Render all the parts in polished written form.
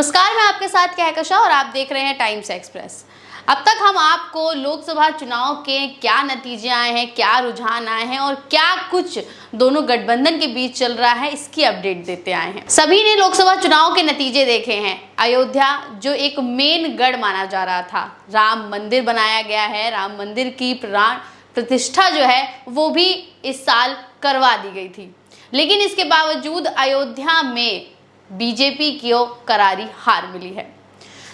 नमस्कार, मैं आपके साथ कहकशा और आप देख रहे हैं टाइम्स एक्सप्रेस। अब तक हम आपको लोकसभा चुनाव के क्या नतीजे आए हैं, क्या रुझान आए हैं और क्या कुछ दोनों गठबंधन के बीच चल रहा है, इसकी अपडेट देते आए हैं। सभी ने लोकसभा चुनाव के नतीजे देखे हैं। अयोध्या जो एक मेन गढ़ माना जा रहा था, राम मंदिर बनाया गया है। राम मंदिर की प्राण प्रतिष्ठा जो है वो भी इस साल करवा दी गई थी, लेकिन इसके बावजूद अयोध्या में बीजेपी को करारी हार मिली है।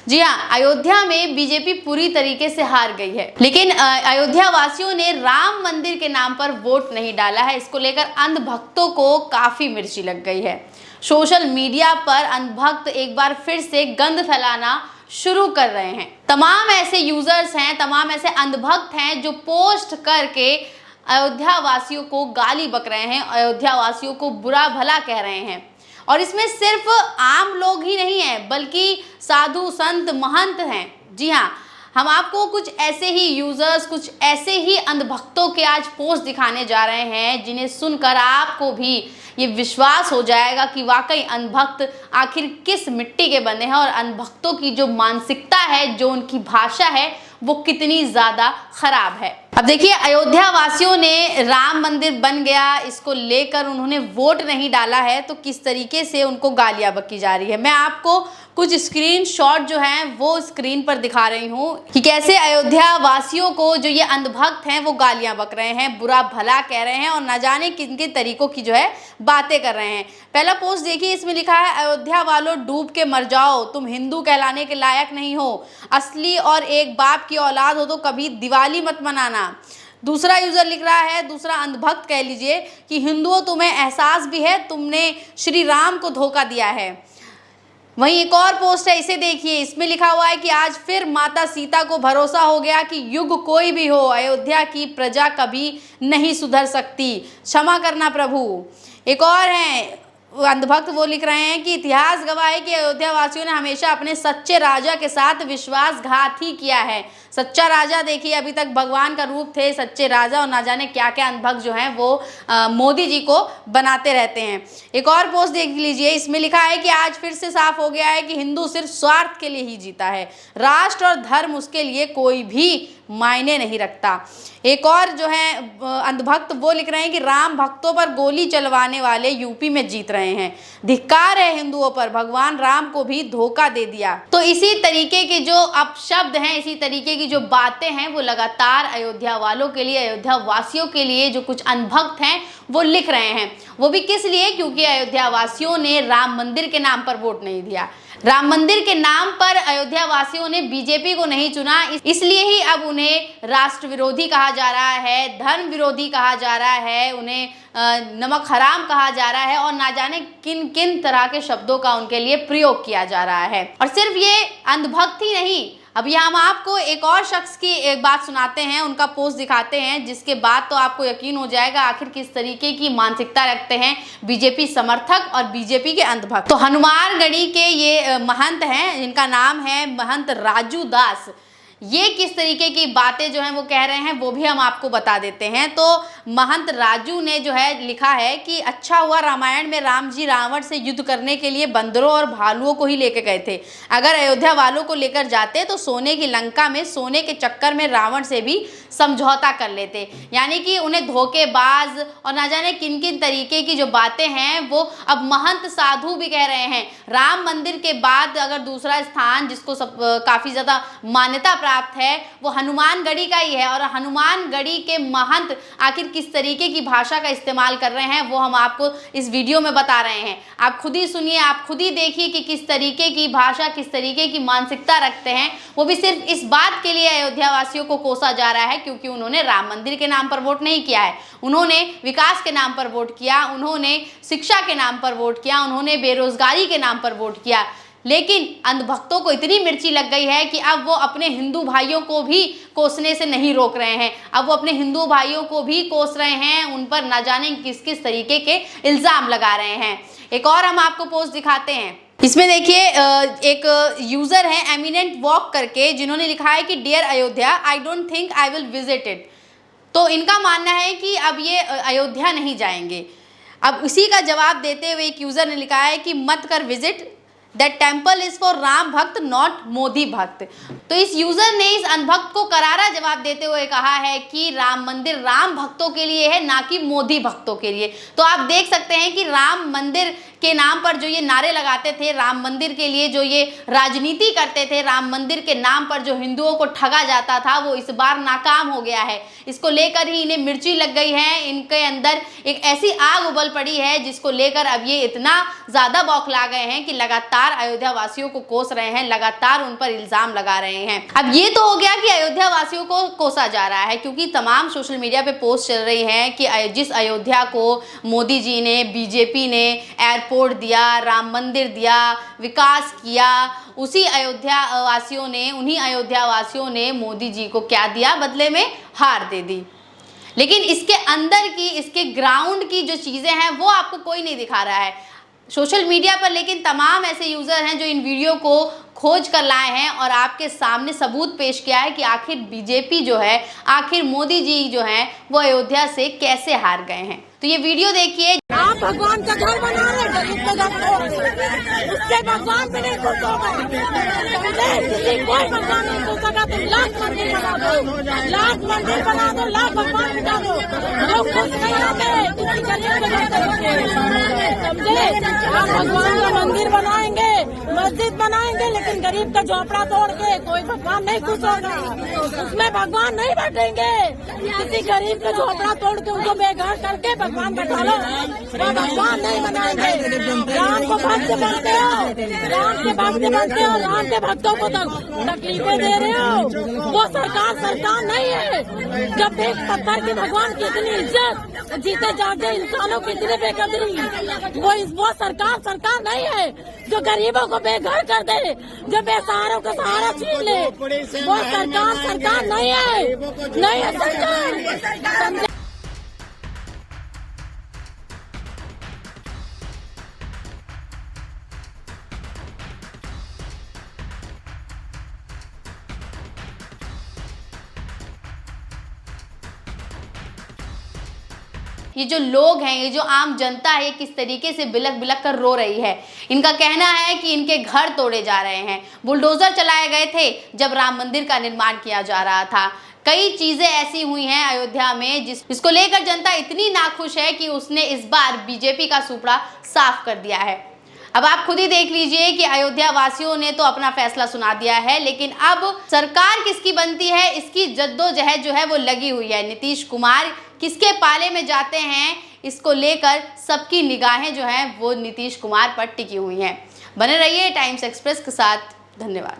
जी हाँ, अयोध्या में बीजेपी पूरी तरीके से हार गई है, लेकिन अयोध्या वासियों ने राम मंदिर के नाम पर वोट नहीं डाला है। इसको लेकर अंधभक्तों को काफी मिर्ची लग गई है। सोशल मीडिया पर अंधभक्त एक बार फिर से गंद फैलाना शुरू कर रहे हैं। तमाम ऐसे यूजर्स हैं, तमाम ऐसे अंधभक्त हैं जो पोस्ट करके अयोध्या वासियों को गाली बक रहे हैं, अयोध्या वासियों को बुरा भला कह रहे हैं। और इसमें सिर्फ आम लोग ही नहीं हैं, बल्कि साधु संत महंत हैं। जी हाँ, हम आपको कुछ ऐसे ही यूजर्स, कुछ ऐसे ही अंधभक्तों के आज पोस्ट दिखाने जा रहे हैं जिन्हें सुनकर आपको भी ये विश्वास हो जाएगा कि वाकई अंधभक्त आखिर किस मिट्टी के बने हैं और अंधभक्तों की जो मानसिकता है, जो उनकी भाषा है, वो कितनी ज्यादा खराब है। अब देखिए, अयोध्या वासियों ने राम मंदिर बन गया, इसको लेकर उन्होंने वोट नहीं डाला है, तो किस तरीके से उनको गालियां बकी जा रही है। मैं आपको कुछ स्क्रीनशॉट जो हैं वो स्क्रीन पर दिखा रही हूँ कि कैसे अयोध्या वासियों को जो ये अंधभक्त हैं वो गालियां बक रहे हैं, बुरा भला कह रहे हैं और न जाने किन किन तरीकों की जो है बातें कर रहे हैं। पहला पोस्ट देखिए, इसमें लिखा है, अयोध्या वालों डूब के मर जाओ, तुम हिंदू कहलाने के लायक नहीं हो। असली और एक बाप की औलाद हो तो कभी दिवाली मत मनाना। दूसरा यूजर लिख रहा है, दूसरा अंधभक्त कह लीजिए, कि हिंदुओं तुम्हें एहसास भी है, तुमने श्री राम को धोखा दिया है। वहीं एक और पोस्ट है, इसे देखिए, इसमें लिखा हुआ है कि आज फिर माता सीता को भरोसा हो गया कि युग कोई भी हो, अयोध्या की प्रजा कभी नहीं सुधर सकती, क्षमा करना प्रभु। एक और है अंधभक्त, वो लिख रहे हैं कि इतिहास गवाह है कि अयोध्या वासियों ने हमेशा अपने सच्चे राजा के साथ विश्वासघात ही किया है। सच्चा राजा देखिए, अभी तक भगवान का रूप थे सच्चे राजा, और ना जाने क्या क्या अंधभक्त जो हैं वो मोदी जी को बनाते रहते हैं। एक और पोस्ट देख लीजिए, इसमें लिखा है कि आज फिर से साफ हो गया है कि हिंदू सिर्फ स्वार्थ के लिए ही जीता है, राष्ट्र और धर्म उसके लिए कोई भी मायने नहीं रखता। एक और जो है अंधभक्त, वो लिख रहे हैं कि राम भक्तों पर गोली चलवाने वाले यूपी में जीत रहे हैं, धिक्कार है हिंदुओं पर, भगवान राम को भी धोखा दे दिया। तो इसी तरीके के जो अपशब्द हैं, इसी तरीके की जो बातें हैं, वो लगातार अयोध्या वालों के लिए, अयोध्या वासियों के लिए जो कुछ अंधभक्त हैं वो लिख रहे हैं। वो भी किस लिए? क्योंकि अयोध्या वासियों ने राम मंदिर के नाम पर वोट नहीं दिया। राम मंदिर के नाम पर अयोध्या वासियों ने बीजेपी को नहीं चुना, इसलिए ही अब उन्हें राष्ट्र विरोधी कहा जा रहा है, धर्म विरोधी कहा जा रहा है, उन्हें नमक हराम कहा जा रहा है और ना जाने किन किन तरह के शब्दों का उनके लिए प्रयोग किया जा रहा है। और सिर्फ ये अंधभक्त ही नहीं, अब यहाँ हम आपको एक और शख्स की एक बात सुनाते हैं, उनका पोस्ट दिखाते हैं, जिसके बाद तो आपको यकीन हो जाएगा आखिर किस तरीके की मानसिकता रखते हैं बीजेपी समर्थक और बीजेपी के अंधभक्त। तो हनुमानगढ़ी के ये महंत हैं, जिनका नाम है महंत राजू दास। ये किस तरीके की बातें जो हैं वो कह रहे हैं वो भी हम आपको बता देते हैं। तो महंत राजू ने जो है लिखा है कि अच्छा हुआ रामायण में राम जी रावण से युद्ध करने के लिए बंदरों और भालुओं को ही लेके गए थे। अगर अयोध्या वालों को लेकर जाते तो सोने की लंका में सोने के चक्कर में रावण से भी समझौता कर लेते। यानी कि उन्हें धोखेबाज और ना जाने किन किन तरीके की जो बातें हैं वो अब महंत साधु भी कह रहे हैं। राम मंदिर के बाद अगर दूसरा स्थान जिसको काफ़ी ज़्यादा मान्यता प्राप्त है वो हनुमानगढ़ी का ही है, और हनुमानगढ़ी के महंत आखिर किस तरीके की भाषा का इस्तेमाल कर रहे हैं वो हम आपको इस वीडियो में बता रहे हैं। आप खुद ही सुनिए, आप खुद ही देखिए कि किस तरीके की भाषा, किस तरीके की मानसिकता रखते हैं। वो भी सिर्फ इस बात के लिए अयोध्या वासियों को कोसा जा रहा है क्योंकि उन्होंने राम मंदिर के नाम पर वोट नहीं किया है, उन्होंने विकास के नाम पर वोट किया, उन्होंने शिक्षा के नाम पर वोट किया, उन्होंने बेरोजगारी के नाम पर वोट किया। लेकिन अंधभक्तों को इतनी मिर्ची लग गई है कि अब वो अपने हिंदू भाइयों को भी कोसने से नहीं रोक रहे हैं। अब वो अपने हिंदू भाइयों को भी कोस रहे हैं, उन पर ना जाने किस किस तरीके के इल्जाम लगा रहे हैं। एक और हम आपको पोस्ट दिखाते हैं, इसमें देखिए एक यूजर है एमिनेंट वॉक करके, जिन्होंने लिखा है कि dear Ayodhya, I don't think I will visit it. तो इनका मानना है कि अब ये अयोध्या नहीं जाएंगे। अब उसी का जवाब देते हुए एक यूजर ने लिखा है कि मत कर visit, that temple is for Ram भक्त नॉट मोदी भक्त। तो इस यूजर ने इस अनभक्त को करारा जवाब देते हुए कहा है कि राम मंदिर राम भक्तों के लिए है, ना कि मोदी भक्तों के लिए। तो आप देख सकते हैं कि राम मंदिर के नाम पर जो ये नारे लगाते थे, राम मंदिर के लिए जो ये राजनीति करते थे, राम मंदिर के नाम पर जो हिंदुओं को ठगा जाता था, वो इस बार नाकाम हो गया है। इसको लेकर ही इन्हें मिर्ची लग गई है, इनके अंदर एक ऐसी आग उबल पड़ी है जिसको लेकर अब ये इतना ज्यादा बौखला गए हैं कि लगातार अयोध्या वासियों को कोस रहे हैं, लगातार उन पर इल्जाम लगा रहे हैं। अब ये तो हो गया कि अयोध्या वासियों को कोसा जा रहा है, क्योंकि तमाम सोशल मीडिया पे पोस्ट चल रही हैं कि जिस अयोध्या को मोदी जी ने, बीजेपी ने एयरपोर्ट दिया, राम मंदिर दिया, विकास किया, उसी अयोध्या वासियों ने, उन्हीं अयोध्या वासियों ने मोदी जी को क्या दिया? बदले में हार दे दी। लेकिन इसके अंदर की, इसके ग्राउंड की जो चीजें हैं वो आपको कोई नहीं दिखा रहा है सोशल मीडिया पर। लेकिन तमाम ऐसे यूजर हैं जो इन वीडियो को खोज कर लाए हैं और आपके सामने सबूत पेश किया है कि आखिर बीजेपी जो है, आखिर मोदी जी जो हैं, वो अयोध्या से कैसे हार गए हैं। तो ये वीडियो देखिए। आप भगवान का घर बना रहे उससे भगवान भी नहीं खुश होगा। कोई भगवान नहीं खुश होगा। तुम लाख मंदिर बना दो, लाख मंदिर बना दो, लाख भगवान बना दो, लोग खुश नहीं होते। समझे? आप भगवान का मंदिर बनाएंगे, मस्जिद बनाएंगे, लेकिन गरीब का झोपड़ा तोड़ के कोई भगवान नहीं खुश होगा। उसमें भगवान नहीं बैठेंगे। किसी गरीब का झोपड़ा तोड़ के उनको बेघर करके भगवान बैठा लो, वो भगवान नहीं बनाएंगे। राम को भक्त बनते हो, राम के भक्त बनते हो, राम के भक्तों को तकलीफें दे रहे हो। वो सरकार नहीं है। जब देख पत्थर की भगवान की इतनी इज्जत, जीते जागे इंसानों की इतनी बेकदरी, वो सरकार नहीं है जो गरीबों को बेघर कर दे, जो बेसहारों का सहारा छीन ले। वो सरकार नहीं है सरकार। ये जो लोग हैं, ये जो आम जनता है, किस तरीके से बिलक बिलक कर रो रही है। इनका कहना है कि इनके घर तोड़े जा रहे हैं। बुलडोजर चलाए गए थे जब राम मंदिर का निर्माण किया जा रहा था। कई चीजें ऐसी हुई हैं अयोध्या में जिसको लेकर जनता इतनी नाखुश है कि उसने इस बार बीजेपी का सुपड़ा साफ कर दिया है। अब आप खुद ही देख लीजिए कि अयोध्या वासियों ने तो अपना फैसला सुना दिया है, लेकिन अब सरकार किसकी बनती है, इसकी जद्दोजहद जो है वो लगी हुई है। नीतीश कुमार किसके पाले में जाते हैं, इसको लेकर सबकी निगाहें जो हैं वो नीतीश कुमार पर टिकी हुई हैं। बने रहिए टाइम्स एक्सप्रेस के साथ। धन्यवाद।